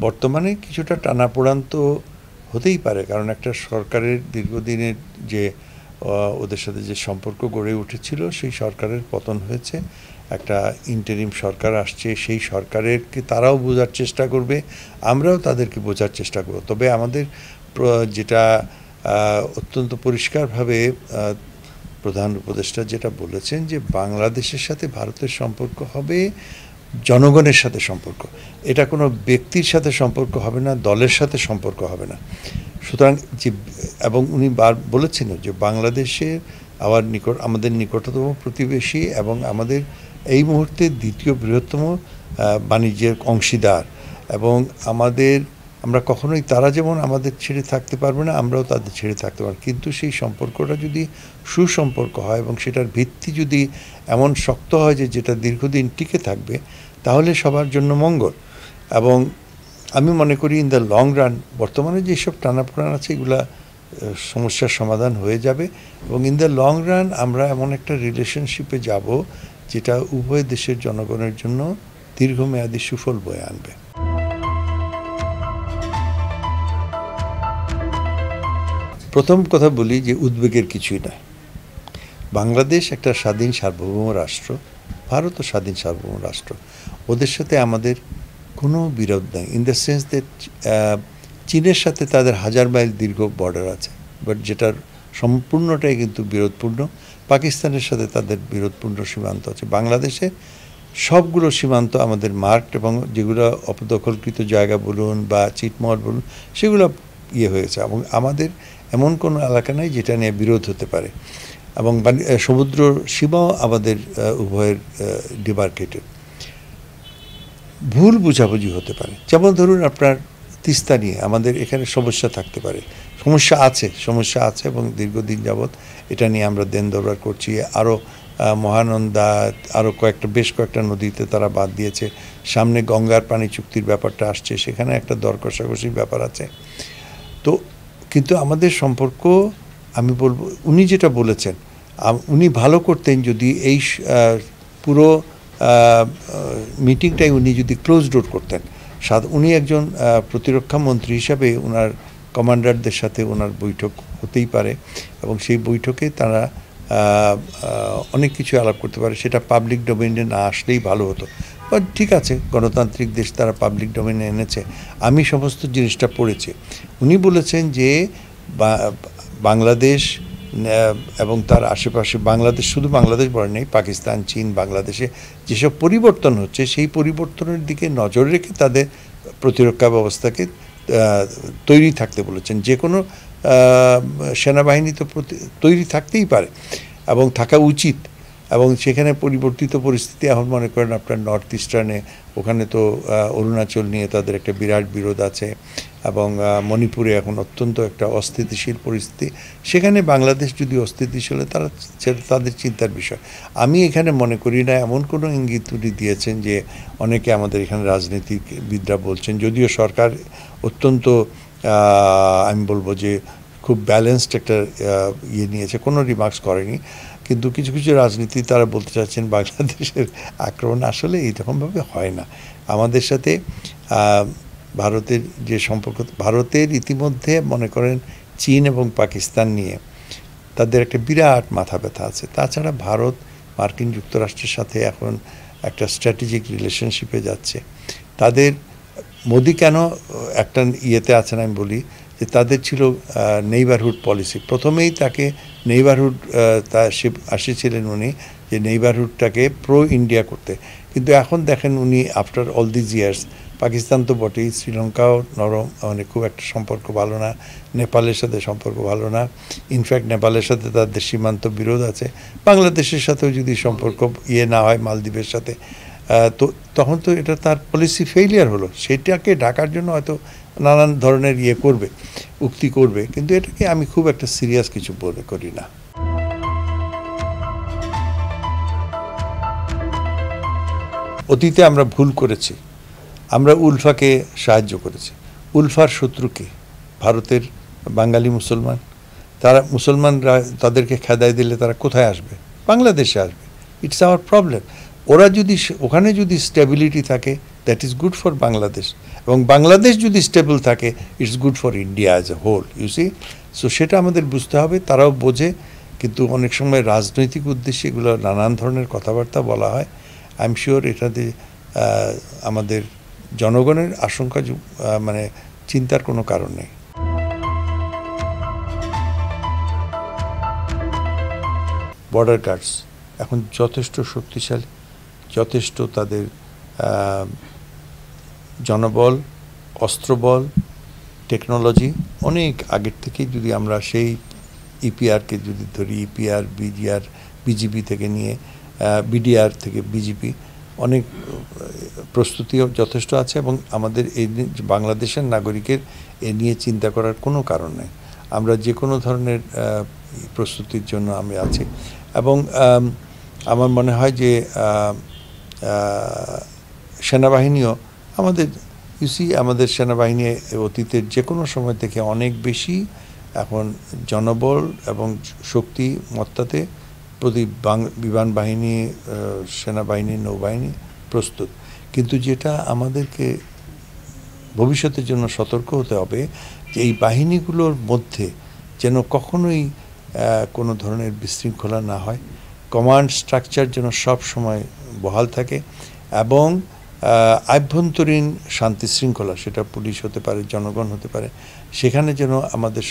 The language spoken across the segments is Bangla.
বর্তমানে কিছুটা টানাপোড়ান তো হতেই পারে, কারণ একটা সরকারের দীর্ঘদিনের যে ওদের সাথে যে সম্পর্ক গড়ে উঠেছিল সেই সরকারের পতন হয়েছে, একটা ইন্টারিম সরকার আসছে, সেই সরকারেরকে তারাও বোঝার চেষ্টা করবে, আমরাও তাদেরকে বোঝার চেষ্টা করব। তবে আমাদের যেটা অত্যন্ত পরিষ্কারভাবে প্রধান উপদেষ্টা যেটা বলেছেন যে বাংলাদেশের সাথে ভারতের সম্পর্ক হবে জনগণের সাথে সম্পর্ক, এটা কোনো ব্যক্তির সাথে সম্পর্ক হবে না, দলের সাথে সম্পর্ক হবে না। সুতরাং যে এবং উনি বলেছেন যে বাংলাদেশের আমাদের নিকটতম প্রতিবেশী এবং আমাদের এই মুহূর্তে দ্বিতীয় বৃহত্তম বাণিজ্যের অংশীদার, এবং আমরা কখনোই, তারা যেমন আমাদের ছেড়ে থাকতে পারবে না, আমরাও তাদের ছেড়ে থাকতে পারবো, কিন্তু সেই সম্পর্কটা যদি সুসম্পর্ক হয় এবং সেটার ভিত্তি যদি এমন শক্ত হয় যে যেটা দীর্ঘদিন টিকে থাকবে, তাহলে সবার জন্য মঙ্গল। এবং আমি মনে করি ইন দ্য লং রান বর্তমানে যেসব টানাপোড়ান আছে এগুলা সমস্যার সমাধান হয়ে যাবে, এবং ইন দ্য লং রান আমরা এমন একটা রিলেশনশিপে যাব যেটা উভয় দেশের জনগণের জন্য দীর্ঘমেয়াদী সুফল বয়ে আনবে। প্রথম কথা বলি যে উদ্বেগের কিছুই নয়। বাংলাদেশ একটা স্বাধীন সার্বভৌম রাষ্ট্র, ভারতও স্বাধীন সার্বভৌম রাষ্ট্র, ওদের সাথে আমাদের কোনো বিরোধ নাই, ইন দ্য সেন্স দ্যাট চীনের সাথে তাদের 1000 মাইল দীর্ঘ বর্ডার আছে, বাট যেটার সম্পূর্ণটাই কিন্তু বিরোধপূর্ণ। পাকিস্তানের সাথে তাদের বিরোধপূর্ণ সীমান্ত আছে। বাংলাদেশে সবগুলো সীমান্ত আমাদের মার্কড, এবং যেগুলো অপদখলকৃত জায়গা বলুন বা চিটমহল বলুন সেগুলো হয়েছে, এবং আমাদের এমন কোনো এলাকা নাই যেটা নিয়ে বিরোধ হতে পারে, এবং সমুদ্র সীমাও আমাদের উভয়ের ডিমার্কেটেড। ভুল বুঝাবুঝি হতে পারে, যেমন ধরুন আপনার তিস্তা নিয়ে আমাদের এখানে সমস্যা থাকতে পারে, সমস্যা আছে এবং দীর্ঘদিন যাবৎ এটা নিয়ে আমরা দেন দরবার করছি। আরও মহানন্দা, আরও বেশ কয়েকটা নদীতে তারা বাদ দিয়েছে, সামনে গঙ্গার পানি চুক্তির ব্যাপারটা আসছে, সেখানে একটা দর কষাকষির ব্যাপার আছে। তো কিন্তু আমাদের সম্পর্ক, আমি বলবো উনি যেটা বলেছেন, উনি ভালো করতেন যদি এই পুরো মিটিংটাই উনি যদি ক্লোজ ডোর করতেন। উনি একজন প্রতিরক্ষা মন্ত্রী হিসাবে ওনার কমান্ডারদের সাথে ওনার বৈঠক হতেই পারে, এবং সেই বৈঠকে তারা অনেক কিছু আলাপ করতে পারে, সেটা পাবলিক ডোমেইনে না আসলেই ভালো হতো। বাট ঠিক আছে, গণতান্ত্রিক দেশ, তারা পাবলিক ডোমেইনে এনেছে, আমি সমস্ত জিনিসটা পড়েছি। উনি বলেছেন যে বাংলাদেশ এবং তার আশেপাশে, বাংলাদেশ শুধু বাংলাদেশ বলে নেই, পাকিস্তান, চীন, বাংলাদেশে যেসব পরিবর্তন হচ্ছে সেই পরিবর্তনের দিকে নজর রেখে তাদের প্রতিরক্ষা ব্যবস্থাকে তৈরি থাকতে বলেছেন। যে কোনো সেনাবাহিনী তো তৈরি থাকতেই পারে এবং থাকা উচিত, এবং সেখানে পরিবর্তিত পরিস্থিতি এখন মনে করেন আপনার নর্থ ইস্টার্নে, ওখানে তো অরুণাচল নিয়ে তাদের একটা বিরাট বিরোধ আছে, এবং মণিপুরে এখন অত্যন্ত একটা অস্থিতিশীল পরিস্থিতি, সেখানে বাংলাদেশ যদি অস্থিতিশীল হয় তাদের চিন্তার বিষয়। আমি এখানে মনে করি না এমন কোনো ইঙ্গিত উনি দিয়েছেন যে অনেকে আমাদের এখানে রাজনীতিবিদরা বলছেন, যদিও সরকার অত্যন্ত আমি বলবো যে খুব ব্যালেন্সড একটা নিয়েছে, কোনো রিমার্কস করেনি, কিন্তু কিছু কিছু রাজনীতি তারা বলতে চাচ্ছেন বাংলাদেশের আক্রমণ আসলে এইরকমভাবে হয় না। আমাদের সাথে ভারতের যে সম্পর্ক, ভারতের ইতিমধ্যে মনে করেন চীন এবং পাকিস্তান নিয়ে তাদের একটা বিরাট মাথা ব্যথা আছে। তাছাড়া ভারত মার্কিন যুক্তরাষ্ট্রের সাথে এখন একটা স্ট্র্যাটেজিক রিলেশনশিপে যাচ্ছে। তাদের মোদি কেন একটা আছেন আমি বলি যে তাদের ছিল নেইবারহুড পলিসি। প্রথমেই তাকে নেইবারহুড সে আসেছিলেন উনি যে নেইবারহুডটাকে প্রো ইন্ডিয়া করতে, কিন্তু এখন দেখেন উনি after all these years, Pakistan তো বটেই, শ্রীলঙ্কাও নরম, মানে খুব একটা সম্পর্ক ভালো না, নেপালের সাথে সম্পর্ক ভালো না, ইনফ্যাক্ট নেপালের সাথে তাদের সীমান্ত বিরোধ আছে, বাংলাদেশের সাথেও যদি সম্পর্ক না হয় মালদ্বীপের সাথে, তো তখন তো এটা তার পলিসি ফেইলিয়ার হলো। সেটাকে ঢাকার জন্য হয়তো নানান ধরনের করবে, উক্তি করবে, কিন্তু এটাকে আমি খুব একটা সিরিয়াস কিছু মনে করি না। অতীতে আমরা ভুল করেছি, আমরা উলফাকে সাহায্য করেছি। উলফার শত্রুকে ভারতের বাঙালি মুসলমান, তারা মুসলমানরা তাদেরকে খেদাই দিলে তারা কোথায় আসবে? বাংলাদেশে আসবে। It's our problem. ওরা যদি ওখানে যদি স্টেবিলিটি থাকে, that is good for Bangladesh, এবং বাংলাদেশ যদি স্টেবল থাকে it's good for India as a whole, you see. So সেটা আমাদের বুঝতে হবে, তারাও বোঝে, কিন্তু অনেক সময় রাজনৈতিক উদ্দেশ্যে এগুলো নানান ধরনের কথাবার্তা বলা হয়। আই এম শিওর এটাতে আমাদের জনগণের আশঙ্কা মানে চিন্তার কোনো কারণ নেই। বর্ডার গার্ডস এখন যথেষ্ট শক্তিশালী, যথেষ্ট তাদের জনবল, অস্ত্রবল, টেকনোলজি অনেক আগের থেকেই, যদি আমরা সেই ইপিআরকে যদি ধরি, ইপিআর, বিজিআর, বিজিবি থেকে নিয়ে বিডিআর থেকে বিজিপি, অনেক প্রস্তুতিও যথেষ্ট আছে, এবং আমাদের এই বাংলাদেশের নাগরিকের এ নিয়ে চিন্তা করার কোনো কারণ নেই। আমরা যে কোনো ধরনের প্রস্তুতির জন্য আমি আছি, এবং আমার মনে হয় যে সেনাবাহিনীও আমাদের আমাদের সেনাবাহিনী অতীতের যে কোনো সময় থেকে অনেক বেশি এখন জনবল এবং শক্তি মত্তাতে প্রতি বিমান বাহিনী, সেনাবাহিনী, নৌবাহিনী প্রস্তুত। কিন্তু যেটা আমাদেরকে ভবিষ্যতের জন্য সতর্ক হতে হবে যে এই বাহিনীগুলোর মধ্যে যেন কখনোই কোনো ধরনের বিশৃঙ্খলা না হয়, কমান্ড স্ট্রাকচার যেন সব সময় বহাল থাকে, এবং আভ্যন্তরীণ শান্তি শৃঙ্খলা, সেটা পুলিশ হতে পারে, জনগণ হতে পারে, সেখানে যেন আমাদের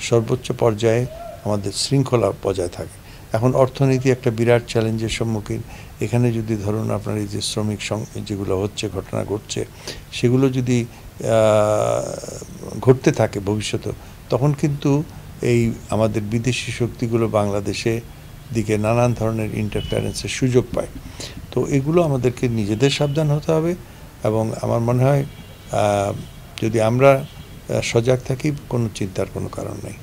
সর্বোচ্চ পর্যায়ে আমাদের শৃঙ্খলা বজায় থাকে। এখন অর্থনীতি একটা বিরাট চ্যালেঞ্জের সম্মুখীন। এখানে যদি ধরুন আপনার এই যে শ্রমিক যেগুলো হচ্ছে, ঘটনা ঘটছে, সেগুলো যদি ঘটতে থাকে ভবিষ্যতে, তখন কিন্তু এই আমাদের বিদেশি শক্তিগুলো বাংলাদেশে দিকে নানান ধরনের ইন্টারফারেন্সের সুযোগ পায়। তো এগুলো আমাদেরকে নিজেদের সাবধান হতে হবে, এবং আমার মনে হয় যদি আমরা সজাগ থাকি, কোনো চিন্তার কোনো কারণ নেই।